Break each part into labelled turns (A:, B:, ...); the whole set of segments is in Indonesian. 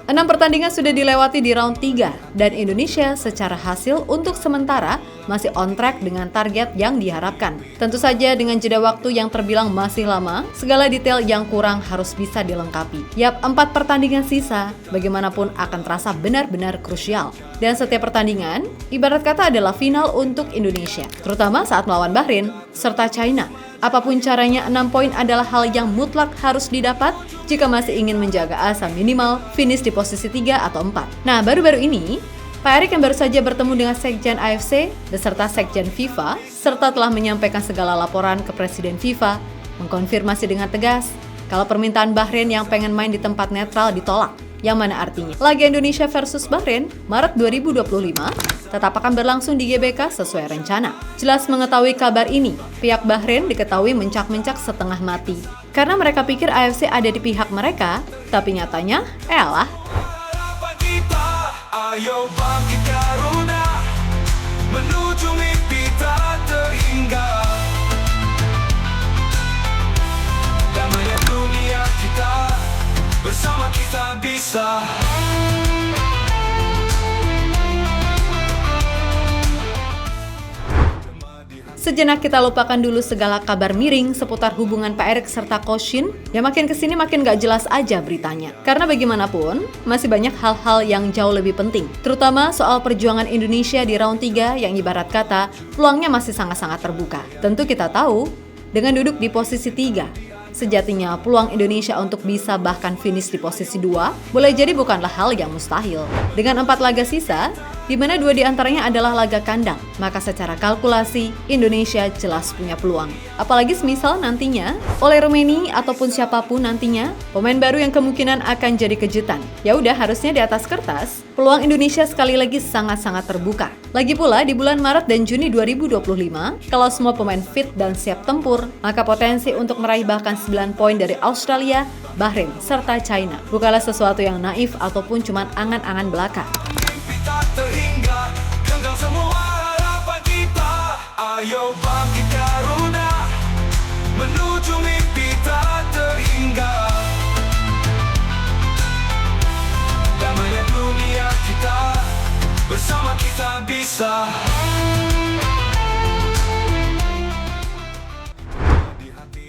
A: 6 pertandingan sudah dilewati di round 3 dan Indonesia secara hasil untuk sementara masih on track dengan target yang diharapkan. Tentu saja dengan jeda waktu yang terbilang masih lama, segala detail yang kurang harus bisa dilengkapi. Yap, 4 pertandingan sisa bagaimanapun akan terasa benar-benar krusial. Dan setiap pertandingan ibarat kata adalah final untuk Indonesia, terutama saat melawan Bahrain serta China. Apapun caranya, 6 poin adalah hal yang mutlak harus didapat jika masih ingin menjaga asa minimal finish di posisi 3 atau 4. Nah, baru-baru ini, Pak Erick yang baru saja bertemu dengan Sekjen AFC beserta Sekjen FIFA, serta telah menyampaikan segala laporan ke Presiden FIFA, mengkonfirmasi dengan tegas kalau permintaan Bahrain yang pengen main di tempat netral ditolak. Yang mana artinya, laga Indonesia versus Bahrain Maret 2025 tetap akan berlangsung di GBK sesuai rencana. Jelas mengetahui kabar ini, pihak Bahrain diketahui mencak-mencak setengah mati. Karena mereka pikir AFC ada di pihak mereka, tapi nyatanya, elah.
B: Ayo bangkit Garuda, menuju mimpi tak terhingga. Damai dunia kita, bersama kita bisa.
A: Sejenak kita lupakan dulu segala kabar miring seputar hubungan Pak Erick serta Coach Shin yang makin kesini makin gak jelas aja beritanya. Karena bagaimanapun, masih banyak hal-hal yang jauh lebih penting. Terutama soal perjuangan Indonesia di round 3 yang ibarat kata peluangnya masih sangat-sangat terbuka. Tentu kita tahu, dengan duduk di posisi 3, sejatinya peluang Indonesia untuk bisa bahkan finish di posisi 2 boleh jadi bukanlah hal yang mustahil. Dengan 4 laga sisa, di mana 2 diantaranya adalah laga kandang, maka secara kalkulasi Indonesia jelas punya peluang. Apalagi semisal nantinya oleh Rumeni ataupun siapapun nantinya pemain baru yang kemungkinan akan jadi kejutan. Ya udah, harusnya di atas kertas peluang Indonesia sekali lagi sangat-sangat terbuka. Lagi pula di bulan Maret dan Juni 2025, kalau semua pemain fit dan siap tempur, maka potensi untuk meraih bahkan 9 poin dari Australia, Bahrain, serta China bukanlah sesuatu yang naif ataupun cuma angan-angan belaka.
B: Terhingga, genggam semua harapan kita. Ayo bangkit Garuda, menuju mimpi tak terhingga. Damai dunia kita, bersama kita bisa.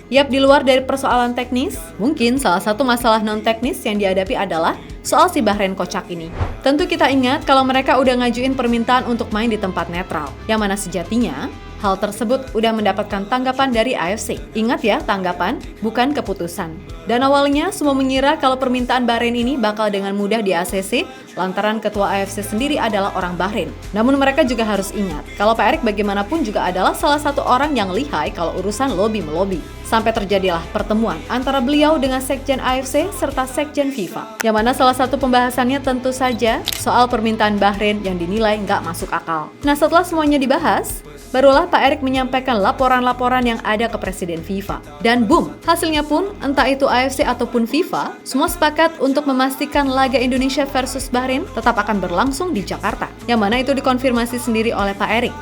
A: Yap, di luar dari persoalan teknis, mungkin salah satu masalah non-teknis yang dihadapi adalah soal si Bahrain kocak ini. Tentu kita ingat kalau mereka udah ngajuin permintaan untuk main di tempat netral, yang mana sejatinya hal tersebut udah mendapatkan tanggapan dari AFC. Ingat ya, tanggapan, bukan keputusan. Dan awalnya semua mengira kalau permintaan Bahrain ini bakal dengan mudah di ACC lantaran ketua AFC sendiri adalah orang Bahrain. Namun mereka juga harus ingat kalau Pak Erick bagaimanapun juga adalah salah satu orang yang lihai kalau urusan lobby-melobi. Sampai terjadilah pertemuan antara beliau dengan Sekjen AFC serta Sekjen FIFA. Yang mana salah satu pembahasannya tentu saja soal permintaan Bahrain yang dinilai nggak masuk akal. Nah, setelah semuanya dibahas, barulah Pak Erick menyampaikan laporan-laporan yang ada ke Presiden FIFA. Dan boom, hasilnya pun entah itu AFC ataupun FIFA, semua sepakat untuk memastikan laga Indonesia versus Bahrain tetap akan berlangsung di Jakarta. Yang mana itu dikonfirmasi sendiri oleh Pak Erick.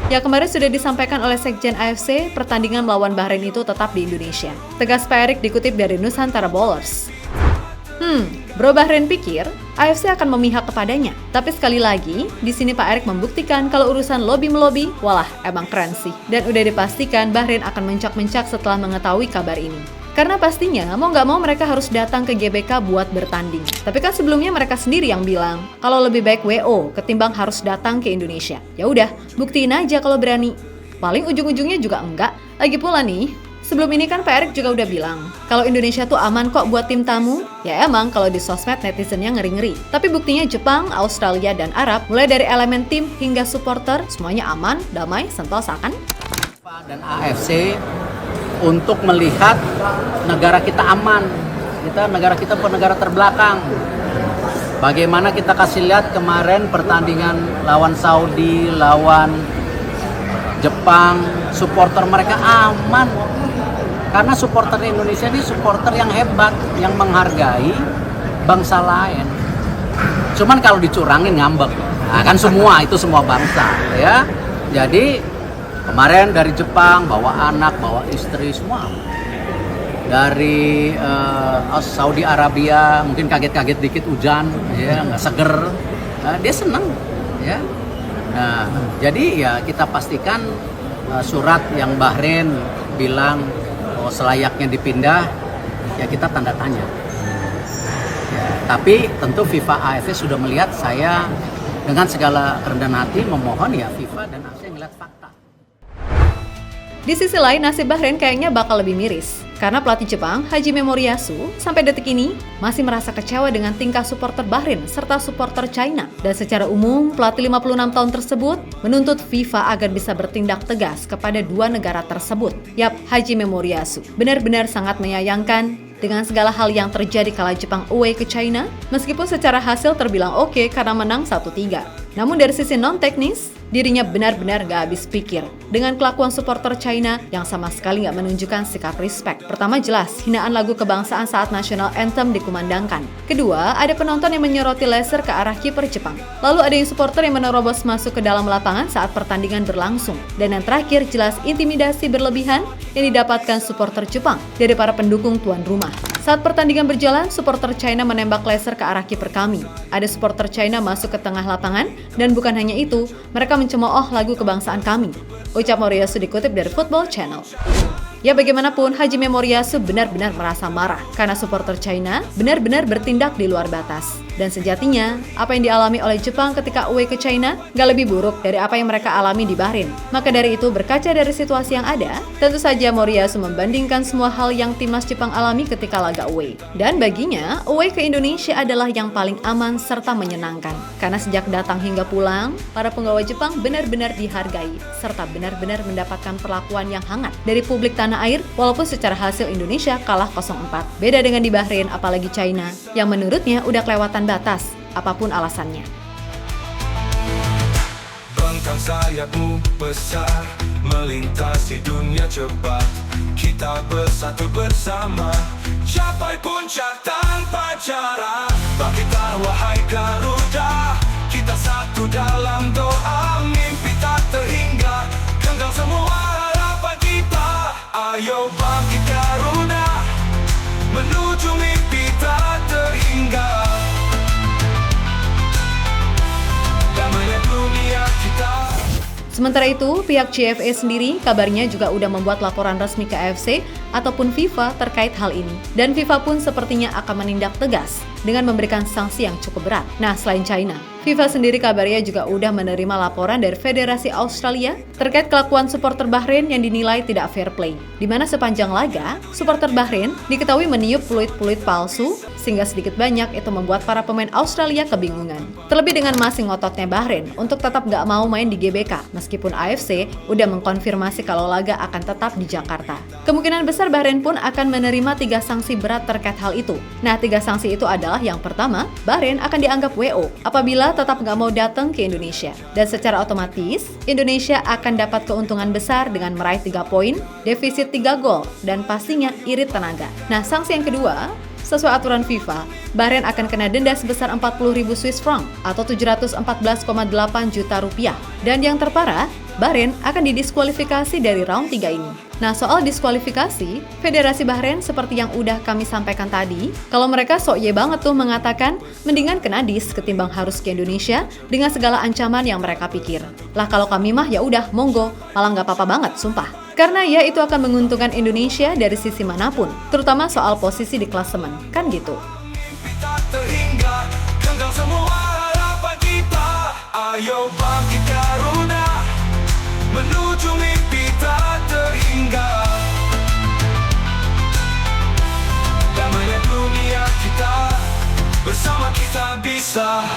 A: Ya, kemarin sudah disampaikan oleh Sekjen AFC, pertandingan melawan Bahrain itu tetap di Indonesia. Tegas Pak Erick dikutip dari Nusantara Bowlers. Bro Bahrain pikir AFC akan memihak kepadanya. Tapi sekali lagi, di sini Pak Erick membuktikan kalau urusan lobby-melobi, walah emang keren sih. Dan udah dipastikan Bahrain akan mencak-mencak setelah mengetahui kabar ini. Karena pastinya mau nggak mau mereka harus datang ke GBK buat bertanding. Tapi kan sebelumnya mereka sendiri yang bilang kalau lebih baik WO ketimbang harus datang ke Indonesia. Ya udah, buktiin aja kalau berani. Paling ujung-ujungnya juga enggak. Lagi pula nih, sebelum ini kan Pak Erick juga udah bilang kalau Indonesia tuh aman kok buat tim tamu. Ya emang kalau di sosmed netizennya ngeri-ngeri. Tapi buktinya Jepang, Australia, dan Arab, mulai dari elemen tim hingga supporter, semuanya aman, damai, sentosa kan?
C: Dan AFC untuk melihat negara kita aman. Negara kita bukan negara terbelakang. Bagaimana kita kasih lihat kemarin pertandingan lawan Saudi, lawan Jepang, supporter mereka aman. Karena supporter Indonesia ini supporter yang hebat, yang menghargai bangsa lain. Cuman kalau dicurangin ngambek. Nah, kan itu semua bangsa ya. Jadi kemarin dari Jepang bawa anak, bawa istri semua. dari Saudi Arabia mungkin kaget-kaget dikit hujan, ya nggak seger, dia senang, ya. Nah, jadi ya kita pastikan surat yang Bahrain bilang selayaknya dipindah, ya kita tanda tanya. Ya, tapi tentu FIFA AFC sudah melihat saya dengan segala kerendahan hati memohon ya FIFA dan AFC ngeliat fakta.
A: Di sisi lain, nasib Bahrain kayaknya bakal lebih miris. Karena pelatih Jepang, Hajime Moriyasu, sampai detik ini masih merasa kecewa dengan tingkah supporter Bahrain serta supporter China. Dan secara umum, pelatih 56 tahun tersebut menuntut FIFA agar bisa bertindak tegas kepada dua negara tersebut. Yap, Hajime Moriyasu benar-benar sangat menyayangkan dengan segala hal yang terjadi kala Jepang away ke China, meskipun secara hasil terbilang oke karena menang 1-3. Namun dari sisi non-teknis, dirinya benar-benar gak habis pikir dengan kelakuan supporter China yang sama sekali gak menunjukkan sikap respect. Pertama jelas, hinaan lagu kebangsaan saat national anthem dikumandangkan. Kedua, ada penonton yang menyoroti laser ke arah kiper Jepang. Lalu ada yang supporter yang menerobos masuk ke dalam lapangan saat pertandingan berlangsung. Dan yang terakhir jelas intimidasi berlebihan yang didapatkan supporter Jepang dari para pendukung tuan rumah. Saat pertandingan berjalan, supporter China menembak laser ke arah kiper kami. Ada supporter China masuk ke tengah lapangan, dan bukan hanya itu, mereka mencemooh lagu kebangsaan kami. Ucap Moriyasu dikutip dari Football Channel. Ya bagaimanapun, Hajime Moriyasu benar-benar merasa marah karena supporter China benar-benar bertindak di luar batas. Dan sejatinya, apa yang dialami oleh Jepang ketika away ke China gak lebih buruk dari apa yang mereka alami di Bahrain. Maka dari itu, berkaca dari situasi yang ada, tentu saja Moriyasu membandingkan semua hal yang timnas Jepang alami ketika laga away. Dan baginya, away ke Indonesia adalah yang paling aman serta menyenangkan. Karena sejak datang hingga pulang, para penggawa Jepang benar-benar dihargai serta benar-benar mendapatkan perlakuan yang hangat dari publik tanah air, walaupun secara hasil Indonesia kalah 0-4. Beda dengan di Bahrain, apalagi China, yang menurutnya udah kelewatan batas, apapun alasannya.
B: Bentang sayapmu besar, melintasi dunia cepat. Kita bersatu bersama, capai puncak tanpa cara. Bangkitlah wahai Garuda, kita satu dalam doa. Mimpi tak terhingga, genggam semua harapan kita. Ayo bangkit Garuda, menuju mimpi tak terhingga. Damai dunia kita.
A: Sementara itu, pihak CFA sendiri kabarnya juga udah membuat laporan resmi ke AFC ataupun FIFA terkait hal ini. Dan FIFA pun sepertinya akan menindak tegas dengan memberikan sanksi yang cukup berat. Nah, selain China, FIFA sendiri kabarnya juga udah menerima laporan dari Federasi Australia terkait kelakuan supporter Bahrain yang dinilai tidak fair play. Di mana sepanjang laga, supporter Bahrain diketahui meniup fluid-fluid palsu sehingga sedikit banyak itu membuat para pemain Australia kebingungan. Terlebih dengan masih ngototnya Bahrain untuk tetap gak mau main di GBK meskipun AFC udah mengkonfirmasi kalau laga akan tetap di Jakarta. Kemungkinan besar Bahrain pun akan menerima 3 sanksi berat terkait hal itu. Nah, 3 sanksi itu adalah yang pertama, Bahrain akan dianggap WO apabila tetap nggak mau datang ke Indonesia. Dan secara otomatis, Indonesia akan dapat keuntungan besar dengan meraih 3 poin, defisit 3 gol, dan pastinya irit tenaga. Nah, sanksi yang kedua, sesuai aturan FIFA, Bahrain akan kena denda sebesar 40.000 Swiss franc atau 714,8 juta rupiah. Dan yang terparah, Bahrain akan didiskualifikasi dari round 3 ini. Nah, soal diskualifikasi, Federasi Bahrain seperti yang udah kami sampaikan tadi, kalau mereka sok ye banget tuh mengatakan mendingan kena dis ketimbang harus ke Indonesia dengan segala ancaman yang mereka pikir. Lah kalau kami mah ya udah monggo, malah nggak apa-apa banget, sumpah. Karena ya itu akan menguntungkan Indonesia dari sisi manapun, terutama soal posisi di klasemen, kan gitu.
B: Tak terhingga, genggam semua harapan kita. Ayo bangkit Garuda, menuju mimpi tak terhingga. Damai dunia kita, bersama kita bisa.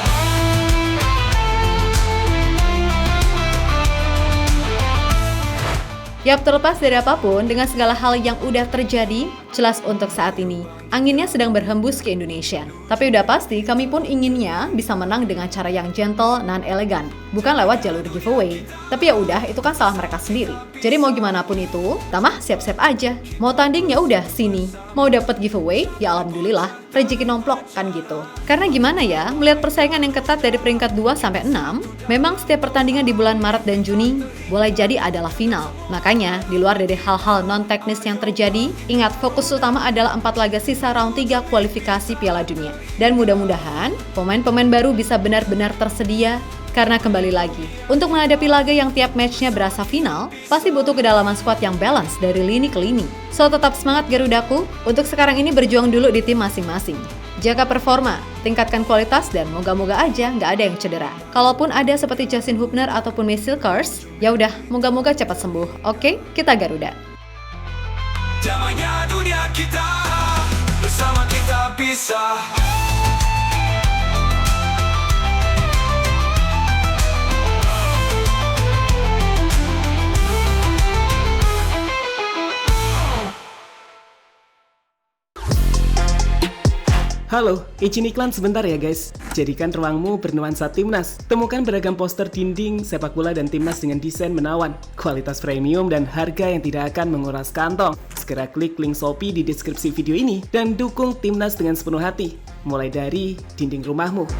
A: Yap, terlepas dari apapun, dengan segala hal yang udah terjadi, jelas untuk saat ini, anginnya sedang berhembus ke Indonesia. Tapi udah pasti kami pun inginnya bisa menang dengan cara yang gentle, non-elegan, bukan lewat jalur giveaway. Tapi ya udah, itu kan salah mereka sendiri. Jadi mau gimana pun itu, Tamah siap-siap aja. Mau tanding ya udah sini. Mau dapet giveaway, ya alhamdulillah, rezeki nomplok kan gitu. Karena gimana ya, melihat persaingan yang ketat dari peringkat 2 sampai 6, memang setiap pertandingan di bulan Maret dan Juni boleh jadi adalah final. Makanya, di luar dari hal-hal non-teknis yang terjadi, ingat fokus utama adalah 4 laga sisa round 3 kualifikasi Piala Dunia. Dan mudah-mudahan pemain-pemain baru bisa benar-benar tersedia. Karena kembali lagi, untuk menghadapi laga yang tiap matchnya berasa final, pasti butuh kedalaman squad yang balance dari lini ke lini. So tetap semangat Garudaku, untuk sekarang ini berjuang dulu di tim masing-masing. Jaga performa, tingkatkan kualitas, dan moga-moga aja nggak ada yang cedera. Kalaupun ada seperti Justin Hubner ataupun Michael Kors, ya udah, moga-moga cepat sembuh. Oke, kita Garuda.
B: Damainya dunia kita, bersama kita bisa.
D: Halo, izin iklan sebentar ya guys. Jadikan ruangmu bernuansa Timnas. Temukan beragam poster dinding, sepak bola dan Timnas dengan desain menawan, kualitas premium dan harga yang tidak akan menguras kantong. Segera klik link Shopee di deskripsi video ini dan dukung Timnas dengan sepenuh hati. Mulai dari dinding rumahmu.